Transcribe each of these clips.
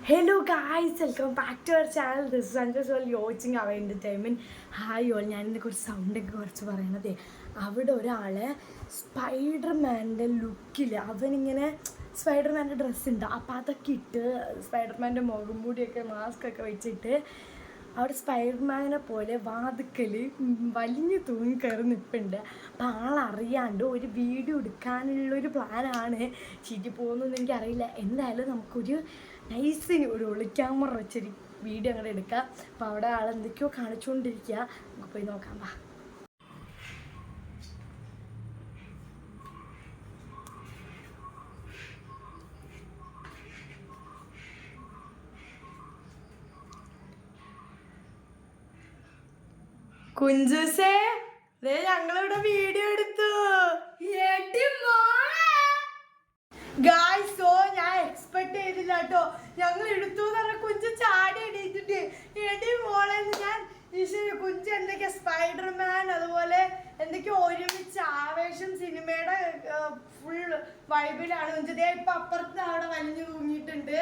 Hello guys, welcome back to our channel. This is Sanjay Soul. You're watching our entertainment. Hi all, ഞാനിന്ന് കുറച്ച് സൗണ്ടൊക്കെ കുറച്ച് പറയണതേ. അവിടെ ഒരാൾ സ്പൈഡർമാൻ്റെ ലുക്കിൽ അവനിങ്ങനെ സ്പൈഡർമാൻ്റെ ഡ്രസ്സ് ഉണ്ട്. അപ്പോൾ അതൊക്കെ ഇട്ട് സ്പൈഡർമാൻ്റെ മുഖം മൂടിയൊക്കെ മാസ്കൊക്കെ വെച്ചിട്ട് അവിടെ സ്പൈഡർമാനെ പോലെ വാതുക്കൽ വലിഞ്ഞു തൂങ്ങി കയറി നിൽപ്പുണ്ട്. അപ്പം ആളറിയാണ്ട് ഒരു വീഡിയോ എടുക്കാനുള്ളൊരു പ്ലാനാണ്. ചീറ്റി പോകുന്നതെന്ന് എനിക്കറിയില്ല. എന്തായാലും നമുക്കൊരു നൈസിന് ഒരു ഒളിക്യാമറ വെച്ചൊരു വീഡിയോ അങ്ങോട്ട് എടുക്കാം. അപ്പോൾ അവിടെ ആളെന്തൊക്കെയോ കാണിച്ചുകൊണ്ടിരിക്കുക. നമുക്ക് പോയി നോക്കാം. വാ. കുഞ്ചുസേ, ഞങ്ങളിവിടെ വീഡിയോ എടുത്തു. ഗായ്സ്, ഞാൻ എക്സ്പെക്ട് ചെയ്തില്ല കേട്ടോ. ഞങ്ങൾ എടുത്തു എന്ന് പറഞ്ഞ കുഞ്ചു ചാടി എണീറ്റിട്ട് എടി മോളെ ഞാൻ കുഞ്ചു എന്തൊക്കെയാ സ്പൈഡർമാൻ അതുപോലെ എന്തൊക്കെയോ ഒരുമിച്ച് ആവേശം സിനിമയുടെ ഫുൾ വൈബിലാണ് കുഞ്ചു. ഇപ്പൊ അപ്പുറത്ത് അവിടെ വലിഞ്ഞു തൂങ്ങിയിട്ടുണ്ട്.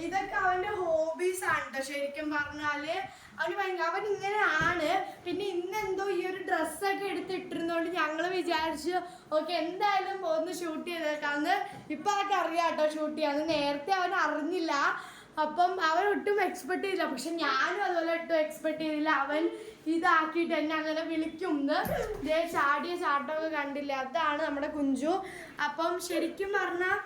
ഇതൊക്കെ അവന്റെ ഹോബീസ് ആണ് കേട്ടോ. ശരിക്കും പറഞ്ഞാല് അവൻ ഇങ്ങനെയാണ്. പിന്നെ ഇന്നെന്തോ ഈ ഒരു ഡ്രസ്സൊക്കെ എടുത്തിട്ടിരുന്നോണ്ട് ഞങ്ങൾ വിചാരിച്ചു ഓക്കെ എന്തായാലും ഒന്ന് ഷൂട്ട് ചെയ്തേക്കാന്ന്. ഇപ്പൊ അതൊക്കെ അറിയാം കേട്ടോ ഷൂട്ട് ചെയ്യാന്ന്. നേരത്തെ അവൻ അറിഞ്ഞില്ല. അപ്പം അവൻ ഒട്ടും എക്സ്പെക്ട് ചെയ്തില്ല. പക്ഷെ ഞാനും അതുപോലെ ഒട്ടും എക്സ്പെക്ട് ചെയ്തില്ല. അവൻ ഇതാക്കിയിട്ട് എന്നെ അങ്ങനെ വിളിക്കുമെന്ന്. ചാടിയ ചാട്ടമൊക്കെ കണ്ടില്ല. അതാണ് നമ്മുടെ കുഞ്ചു. അപ്പം ശരിക്കും പറഞ്ഞാൽ